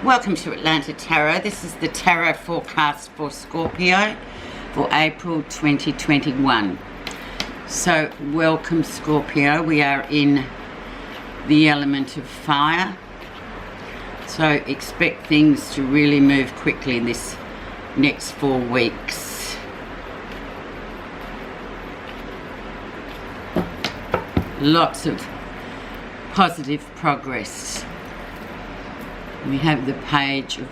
Welcome to Atlanta Tarot. This is the tarot forecast for Scorpio for April 2021. So welcome Scorpio. We are in the element of fire. So expect things to really move quickly in this next 4 weeks. Lots of positive progress. We have the Page of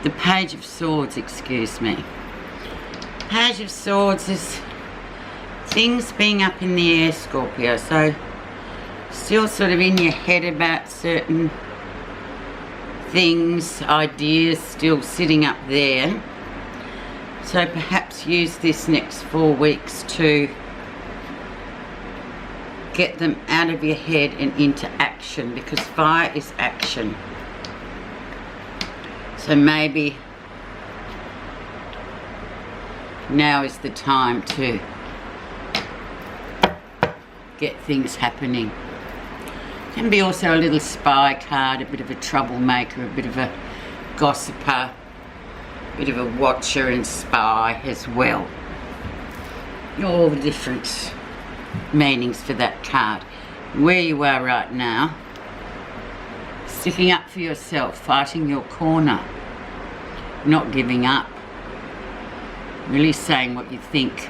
the Page of Swords, excuse me. Page of Swords is things being up in the air, Scorpio. So still sort of in your head about certain things, ideas still sitting up there. So perhaps use this next 4 weeks to get them out of your head and into action, because fire is action. So maybe now is the time to get things happening. Can be also a little spy card, a bit of a troublemaker, a bit of a gossiper, a bit of a watcher and spy as well. All the different meanings for that card. Where you are right now, sticking up for yourself, fighting your corner, not giving up, really saying what you think.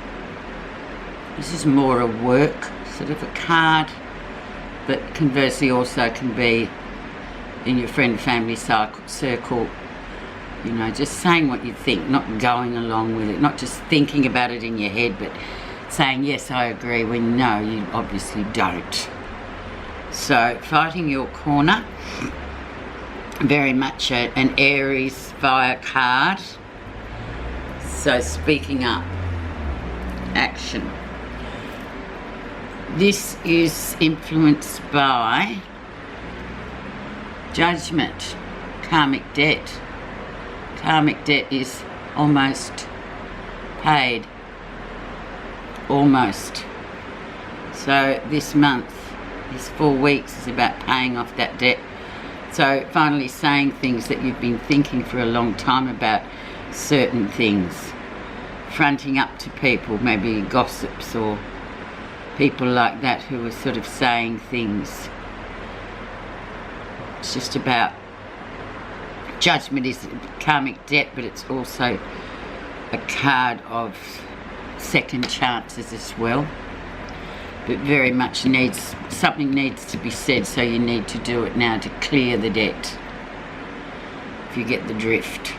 This is more a work sort of a card, but conversely also can be in your friend family circle, you know, just saying what you think, not going along with it, not just thinking about it in your head, but saying yes I agree when no, you obviously don't. So fighting your corner, very much an Aries fire card. So speaking up, action. This is influenced by judgment, karmic debt. Karmic debt is almost paid. Almost. So this month, this 4 weeks is about paying off that debt. So finally saying things that you've been thinking for a long time about, certain things. Fronting up to people, maybe gossips or people like that who are sort of saying things. It's just about judgment is karmic debt, but it's also a card of second chances as well, but very much something needs to be said, so you need to do it now to clear the debt, if you get the drift.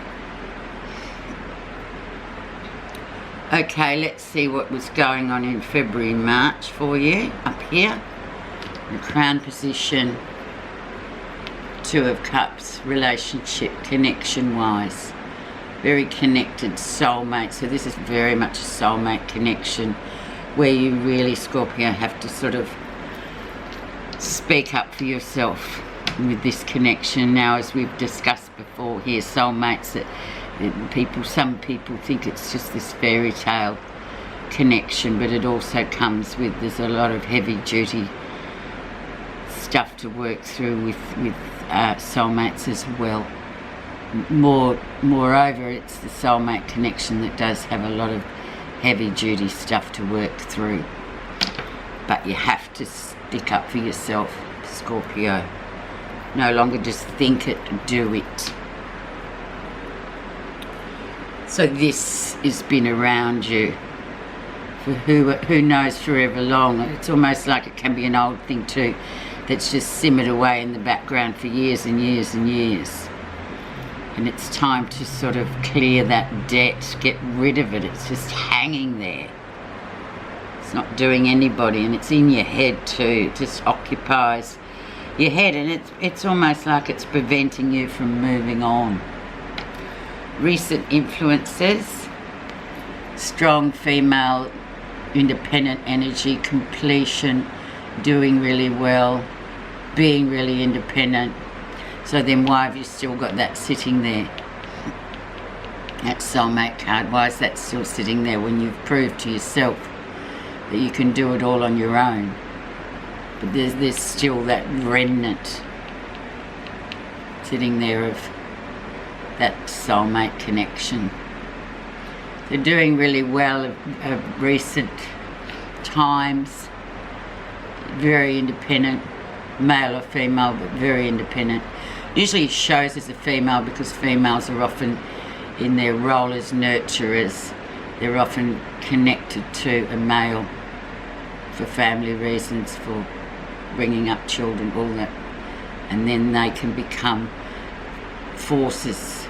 Okay, let's see what was going on in February, March for you up here. The Crown position, Two of Cups, relationship, connection wise. Very connected, soulmate. So this is very much a soulmate connection where you really, Scorpio, have to sort of speak up for yourself with this connection. Now, as we've discussed before here, soulmates, that some people think it's just this fairy tale connection, but it also comes with, there's a lot of heavy duty stuff to work through with soulmates as well. Moreover, it's the soulmate connection that does have a lot of heavy duty stuff to work through, but you have to stick up for yourself, Scorpio. No longer just think it, do it. So this has been around you for who knows forever long. It's almost like it can be an old thing too, that's just simmered away in the background for years and years and years. And it's time to sort of clear that debt, get rid of it. It's just hanging there. It's not doing anybody, and it's in your head too. It just occupies your head, and it's almost like it's preventing you from moving on. Recent influences, strong female, independent energy, completion, doing really well, being really independent. So then why have you still got that sitting there? That soulmate card, why is that still sitting there when you've proved to yourself that you can do it all on your own? But there's still that remnant sitting there of that soulmate connection. They're doing really well of recent times. Very independent, male or female, but very independent. Usually shows as a female because females are often in their role as nurturers. They're often connected to a male for family reasons, for bringing up children, all that. And then they can become forces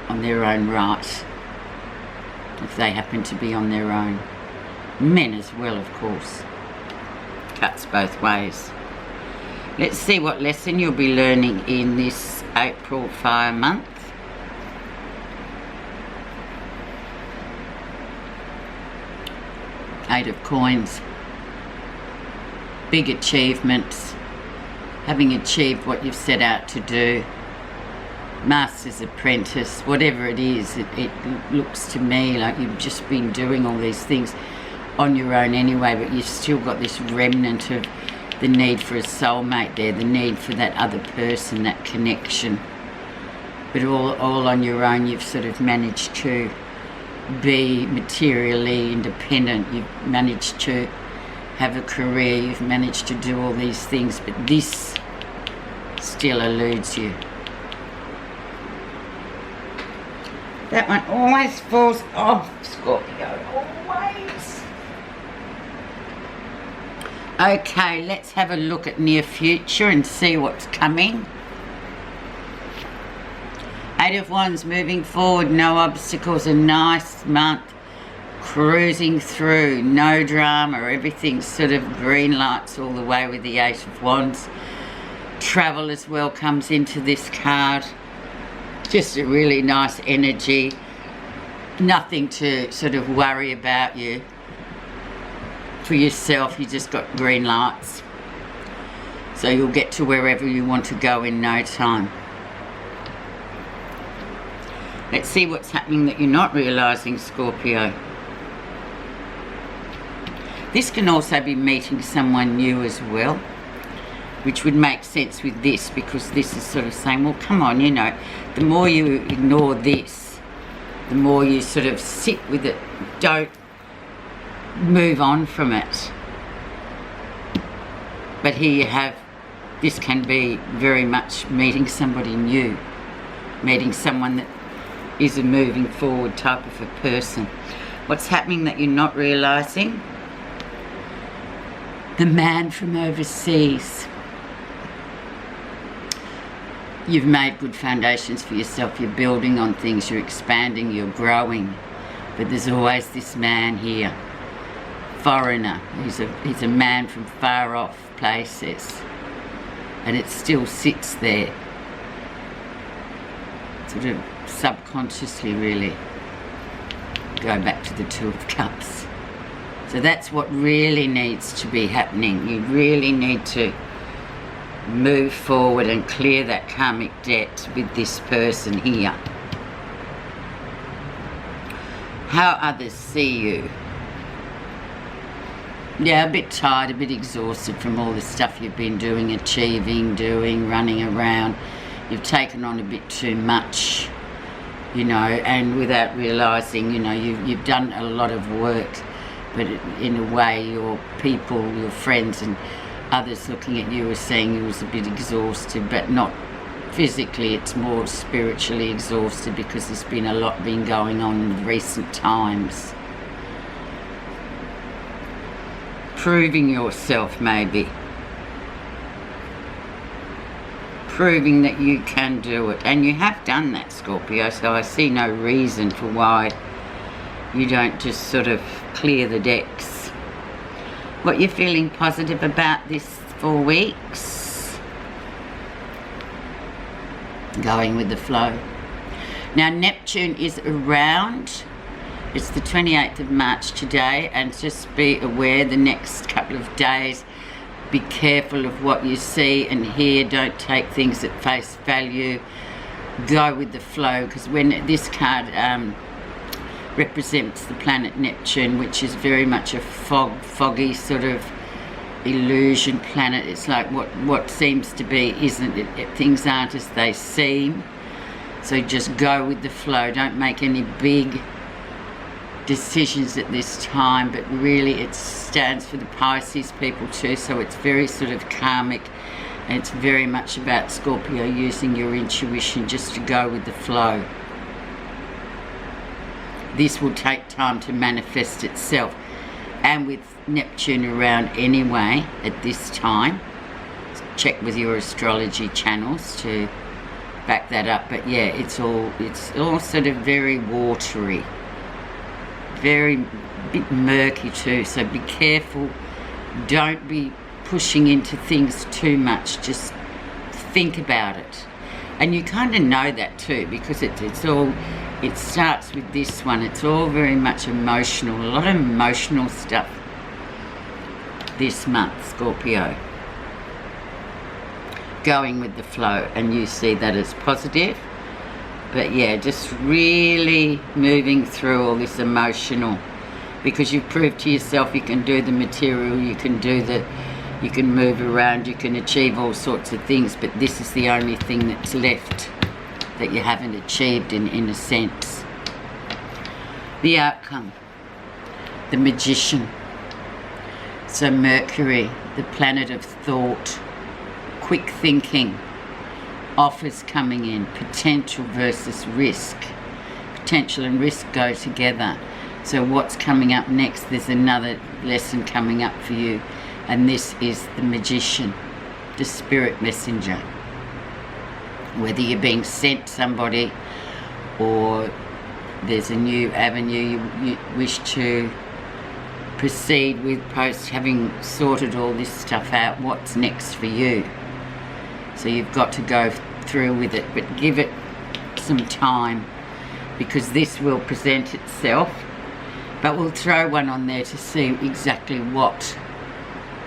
on their own right if they happen to be on their own. Men as well, of course. Cuts both ways. Let's see what lesson you'll be learning in this April fire month. Eight of Coins. Big achievements. Having achieved what you've set out to do. Master's apprentice, whatever it is, it looks to me like you've just been doing all these things on your own anyway, but you've still got this remnant of the need for a soulmate there, the need for that other person, that connection. But all on your own, you've sort of managed to be materially independent. You've managed to have a career. You've managed to do all these things, but this still eludes you. That one always falls off, Scorpio, always. Okay, let's have a look at near future and see what's coming. Eight of Wands, moving forward, no obstacles, a nice month, cruising through, no drama, everything's sort of green lights all the way with the Eight of Wands. Travel as well comes into this card. Just a really nice energy. Nothing to sort of worry about you. For yourself, you just got green lights. So you'll get to wherever you want to go in no time. Let's see what's happening that you're not realising, Scorpio. This can also be meeting someone new as well, which would make sense with this, because this is sort of saying, well, come on, you know, the more you ignore this, the more you sort of sit with it, don't move on from it. But here you have, this can be very much meeting somebody new, meeting someone that is a moving forward type of a person. What's happening that you're not realising? The man from overseas. You've made good foundations for yourself. You're building on things, you're expanding, you're growing. But there's always this man here, foreigner. He's a man from far off places. And it still sits there. Sort of subconsciously, really. Go back to the Two of Cups. So that's what really needs to be happening. You really need to move forward and clear that karmic debt with this person here. How others see you. Yeah, a bit tired, a bit exhausted from all the stuff you've been doing, achieving, doing, running around. You've taken on a bit too much, you know, and without realising, you know, you've done a lot of work, but in a way your people, your friends and others looking at you are saying you was a bit exhausted, but not physically, it's more spiritually exhausted because there's been a lot been going on in recent times. Proving yourself, maybe. Proving that you can do it. And you have done that, Scorpio, so I see no reason for why you don't just sort of clear the decks. What you're feeling positive about this 4 weeks? Going with the flow. Now Neptune is around. It's the 28th of March today, and just be aware the next couple of days. Be careful of what you see and hear. Don't take things at face value. Go with the flow, because when this card represents the planet Neptune, which is very much a foggy sort of illusion planet. It's like what seems to be isn't it. Things aren't as they seem. So just go with the flow. Don't make any big decisions at this time, but really it stands for the Pisces people too, so it's very sort of karmic, and it's very much about Scorpio using your intuition just to go with the flow. This will take time to manifest itself, and with Neptune around anyway at this time, check with your astrology channels to back that up. But yeah, it's all sort of very watery, very bit murky too, so be careful. Don't be pushing into things too much. Just think about it, and you kind of know that too, because it starts with this one. It's all very much emotional, a lot of emotional stuff this month, Scorpio. Going with the flow, and you see that as positive. But yeah, just really moving through all this emotional, because you've proved to yourself you can do the material, you can move around, you can achieve all sorts of things, but this is the only thing that's left that you haven't achieved in a sense. The outcome, the Magician. So Mercury, the planet of thought, quick thinking, offers coming in, potential versus risk. Potential and risk go together. So what's coming up next? There's another lesson coming up for you, and this is the Magician, the spirit messenger. Whether you're being sent somebody or there's a new avenue you wish to proceed with post having sorted all this stuff out, what's next for you? So you've got to go through with it, but give it some time, because this will present itself. But we'll throw one on there to see exactly what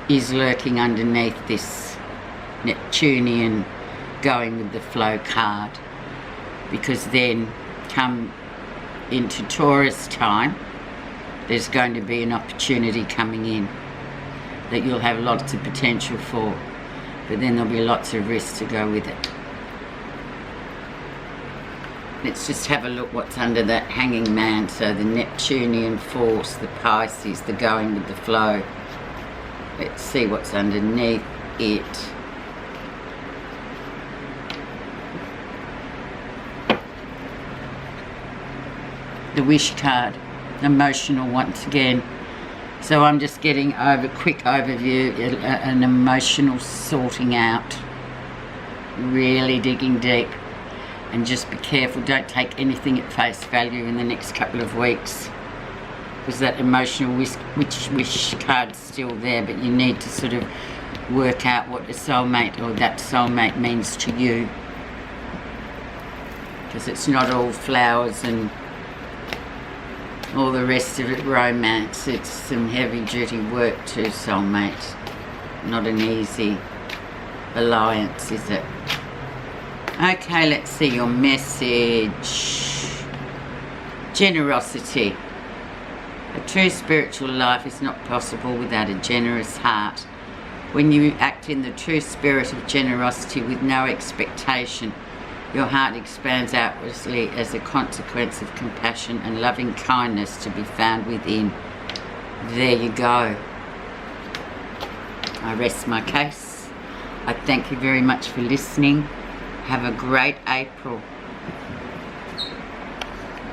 is lurking underneath this Neptunian going with the flow card, because then come into Taurus time, there's going to be an opportunity coming in that you'll have lots of potential for, but then there'll be lots of risks to go with it. Let's just have a look what's under that Hanging Man. So the Neptunian force, the Pisces, the going with the flow. Let's see what's underneath it. The Wish card, emotional once again. So I'm just getting quick overview, an emotional sorting out, really digging deep, and just be careful, don't take anything at face value in the next couple of weeks, because that emotional wish card's still there, but you need to sort of work out what the soulmate or that soulmate means to you, because it's not all flowers and all the rest of it romance. It's some heavy duty work too, soulmate. Not an easy alliance, is it? Okay, let's see your message. Generosity. A true spiritual life is not possible without a generous heart. When you act in the true spirit of generosity with no expectation, your heart expands outwardly as a consequence of compassion and loving kindness to be found within. There you go. I rest my case. I thank you very much for listening. Have a great April.